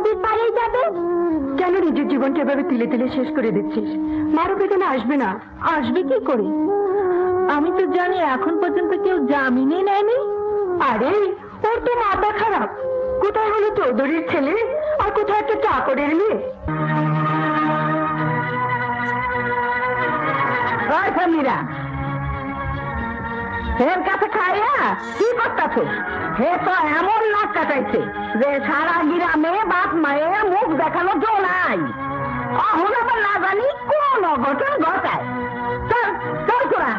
নদীর পাড়েই যাবে। কেন নিজের জীবনটা এভাবে তিলে তিলে শেষ করে দিচ্ছিস? মারুফ এখানে আসবে না। আসবে কি করে? আমি তো জানি এখন পর্যন্ত কেউ জামিনই নেয়নি। আরে ওর তো মাথা খারাপ। কোথায় হলো চৌধুরীর ছেলে আর কোথায় একটা চাকরের মেয়ে। মীরা, এর কাছে খাইয়া কি করতেছে? হে তো এমন নাক কাটাইছে যে সারা গ্রামে বাপ মায়ের মুখ দেখানো জো নাই। এখন আবার না জানি কোন অঘটন ঘটায়। চল চল তোরা।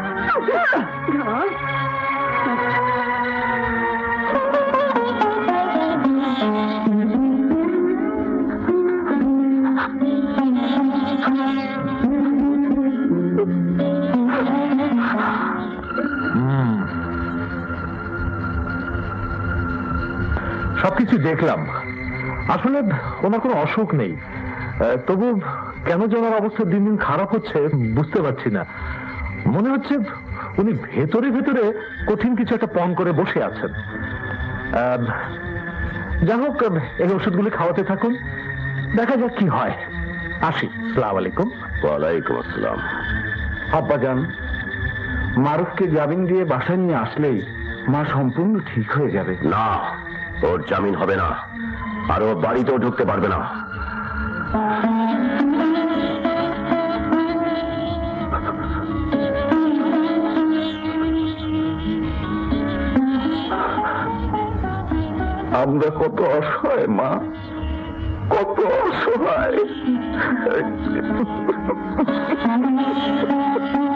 সবকিছু দেখলাম, আসলে ওনার কোনো অসুখ নেই, তবু কেন যে ওনার অবস্থা দিন দিন খারাপ হচ্ছে বুঝতে পারছি না। মনে হচ্ছে উনি ভেতরে ভেতরে কঠিন কিছু একটা পণ করে বসে আছেন। যাই হোক, এই ওষুধগুলি খাওয়াতে থাকুন, দেখা যাক কি হয়। আসি। আসসালামু আলাইকুম। ওয়ালাইকুম আসসালাম। আব্বাজান, মারুফকে জামিন দিয়ে বাসায় নিয়ে আসলেই মা সম্পূর্ণ ঠিক হয়ে যাবে। না, ওর জামিন হবে না, আর ও বাড়িতেও ঢুকতে পারবে না। আমরা কত অসহায় মা, কত অসহায়।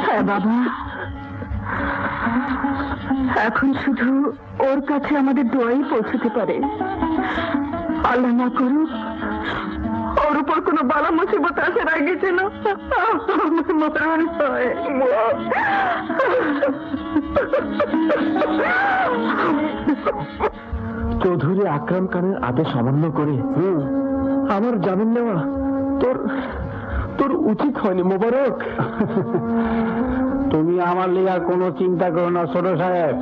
হ্যাঁ বাবা, এখন শুধু ওর কাছে আমাদের দোয়াই পৌঁছতে পারে। আল্লাহ না করুক ওর উপর কোনো বালা মুসিবত আসার আগে যেন আমার মরণ হয়। চৌধুরী আকরাম খানের আদেশ অমান্য করে আমার জামিন নেওয়া তোর তোর উচিত হয়নি মোবারক। তুমি আমার লিগার কোনো চিন্তা করো না ছোট সাহেব,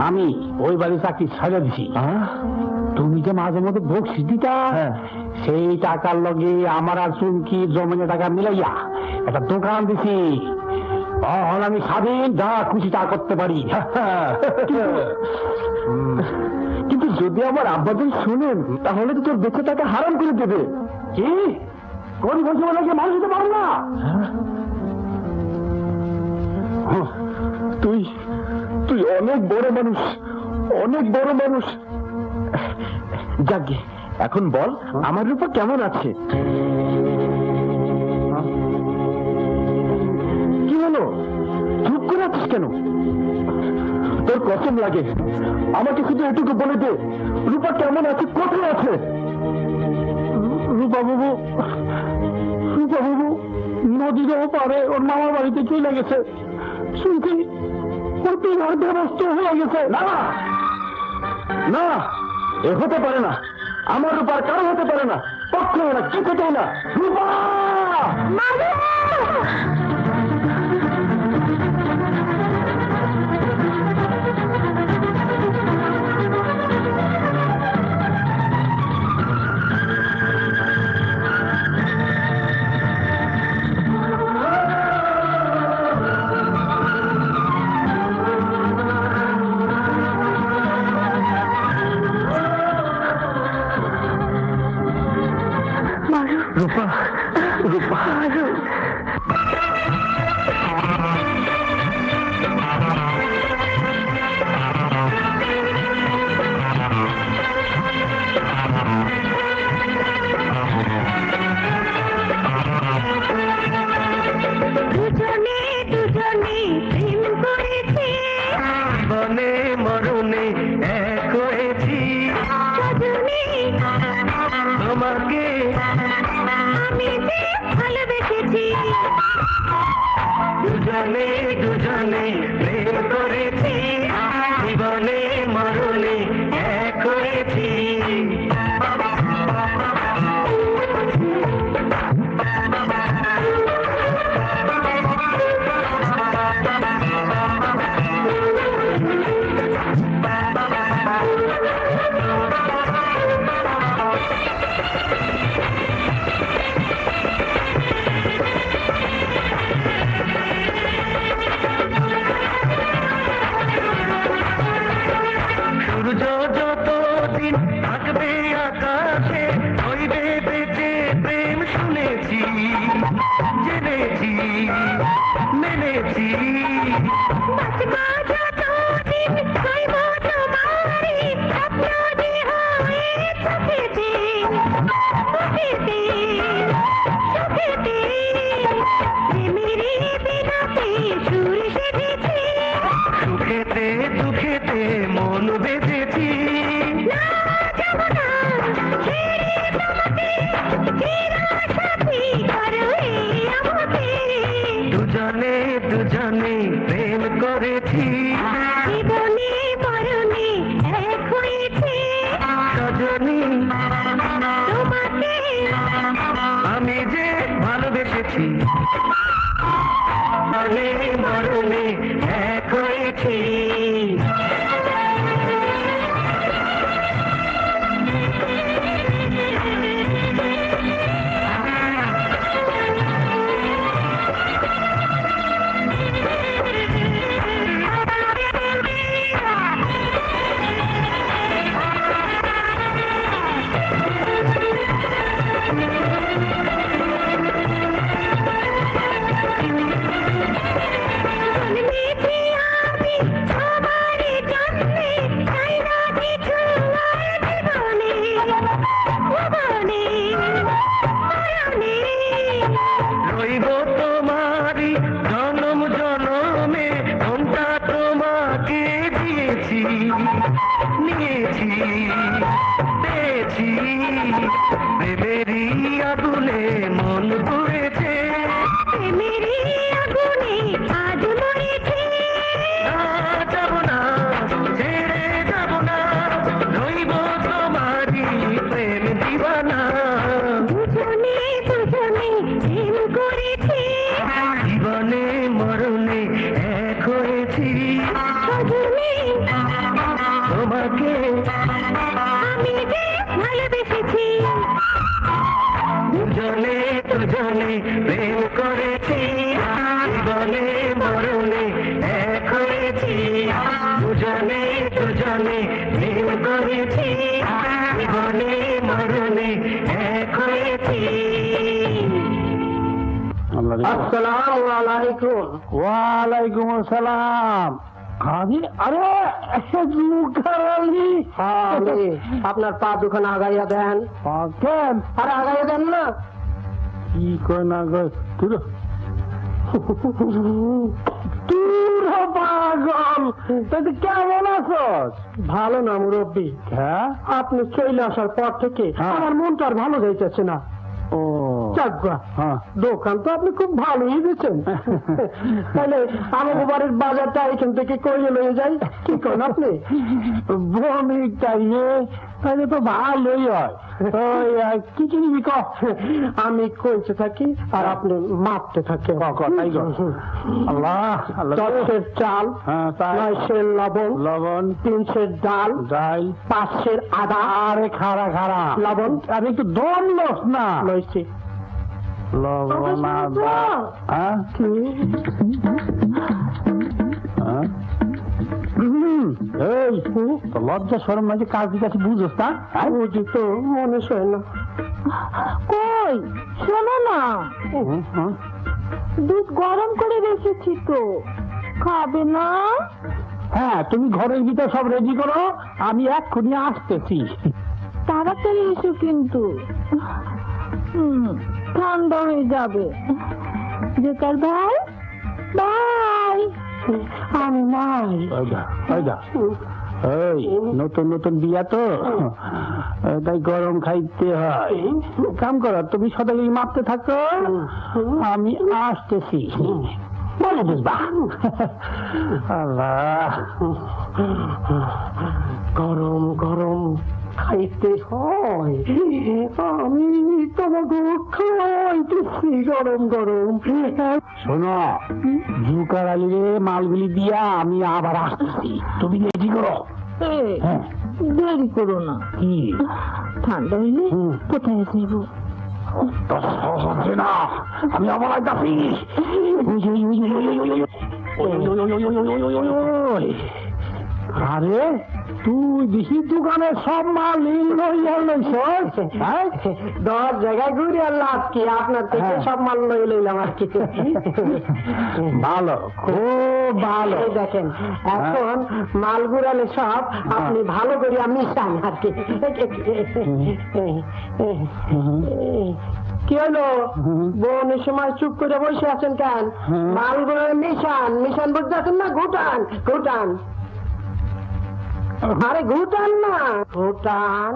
আমি ওই বাড়ি চাকরি ছাড়া দিছি। তুমি যে মাঝে মধ্যে বকশিস দিতা, সেই টাকার লগে আমার আর চুমকি জমিনে টাকা মিলাইয়া একটা দোকান দিছি। এখন আমি স্বাধীন, যা খুশি তা করতে পারি। কিন্তু যদি আমার আব্বাজান শুনেন তাহলে তো তোর বেঁচে টাকা হারাম করে দেবে। কি কোন বলছি বলে কি মানুষ দিতে পারো না? তুই তুই অনেক বড় মানুষ, অনেক বড় মানুষ। যাকে এখন বল আমার রূপা কেমন আছে? কি হলো, চুপ করে আছিস কেন? তোর কসম লাগে, আমাকে শুধু এটুকু বলে দে, রূপা কেমন আছে, কোথায় আছে? রূপা বাবু, রূপা বাবু নদীরও পারে ওর মামার বাড়িতে চলে গেছে। শুনছি ওর বিবাহ ব্যবস্থ হয়ে গেছে। না না, এ হতে পারে না। আমার রূপার কারো হতে পারে না, পক্ষ না, কিছুতেই না। রূপা রূপা, রূপা দুজনে দুজনে প্রেম করেছি, বনে মরণে এক হয়েছি, দুজনে তোমাকে আমি যে ভালোবেসেছি। দুজনে দুজনে প্রেম করেছি, জীবনে মরণে এক হয়েছি। পেয়েছি সুখেতে দুঃখেতে মন বেঁধেছি দুজনে দুজনে প্রেম করেছি সজনী আমি যে ভালোবেসেছি মনে মরণে এক হয়েছি রইব তোমারি জনম জনমে মনটা তোমাকে দিয়েছি নিয়েছি পেয়েছি প্রেমেরই আগুনে মন পুড়েছে যাব না ছেড়ে যাব না রইব তোমারি প্রেম দিবানা জীবনে মরণে এক হয়েছি তোমাকে দুজনে দুজনে প্রেম করেছি জীবনে মরণে এক হয়েছি দুজনে দুজনে প্রেম করেছি জীবনে মরণে এক হয়েছি আসসালামু আলাইকুম। ওয়ালাইকুম আসসালাম। আরে আপনার পা দুখানা আগাইয়া দেন। কেন আর আগাইয়া দেন না। কি কয় না গো তুই পাগল তুই কেমন আছস? ভালো না মুরব্বী, হ্যাঁ আপনি চলে আসার পর থেকে হ্যাঁ। আমার মনটা আর ভালো যাইতেছে না। ও চাকবা হ্যাঁ দোকান তো আপনি খুব ভালোই দিচ্ছেন। তাহলে আমাদের বাড়ির বাজারটা এখান থেকে করিয়ে লয়ে যাই, কি করেন আপনি? বণিক টাইমে তাহলে তো ভালোই হয়। ওই কি কি নিবি কহ? আমি কইতে থাকি আর আপনি মাপতে থাকেন। তাই কর। আল্লাহ আল্লাহ 10 সের চাল, হ্যাঁ তাই 9 সের লবণ, লবণ 3 সের ডাল, ডাল 5 সের আদা, আরে খাড়া খাড়া লবণ আমি একটু দম লস না লইছি। লবণ আদা হ্যাঁ হ্যাঁ? এই তো লজ্জা শরম মাঝে কাজ দিতে বুঝোস না? বুঝি তো, মনে হয় না। কই শোনো না, দুধ গরম করে রেখেছি তো, খাবে না? হ্যাঁ তুমি ঘরের ভিতর সব রেডি করো, আমি এক্ষুনি আসতেছি। তাড়াতাড়ি এসো কিন্তু, ঠান্ডা হয়ে যাবে। জোকার ভাই, ভাই আমি নাই। এই নতুন নতুন বিয়া তো তাই গরম খাইতে হয়। কাম করো তুমি সদাই মাপতে থাকো, আমি আসতেছি। বলে বুঝবা। আল্লাহ গরম গরম খাইতে হয়, আমি তোমাকে খাওয়াইতেছি গরম গরম। শোনো জুকার আলীরে মালগুলি দিয়া আমি আবার আসতেছি, তুমি রেডি করো। হ্যাঁ দেরি করো না, কি ঠান্ডা হইলে কোথায় যাবো? হচ্ছে না, আমি আবার আসতেছি। আরে তুই দেখি দোকানে সব মাল লইয়া লইছ 10 জায়গায় ঘুরে আল্লাহ কি আপনার থেকে সব মাল লইলাম আর কি। ভালো, খুব ভালো। এই দেখেন এখন মাল ঘুরালে সব আপনি ভালো করে মিশান আর কি। কি হলো বোনের সময় চুপ করে বসে আছেন কেন? মাল ঘুরালে মিশান বুঝতে আছেন না? ঘুটান আরে ঘুটান না, ঘুটান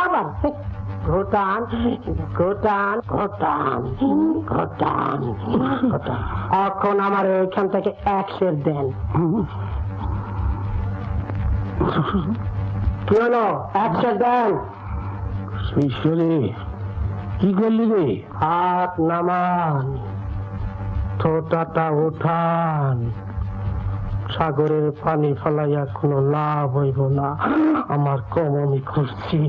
আবার ঘটান ঘটান ঘটান ঘটান ঘটান। এখন আমার ওইখান থেকে 1 সের দেন। কি হলো? 1 সের দেন। ঈশ্বরে কি করলি রে? হাত নামান, ঠোঁটাটা উঠান। সাগরের পানি ফলাইয়া কোনো লাভ হইব না, আমার কম আমি খুঁজছি।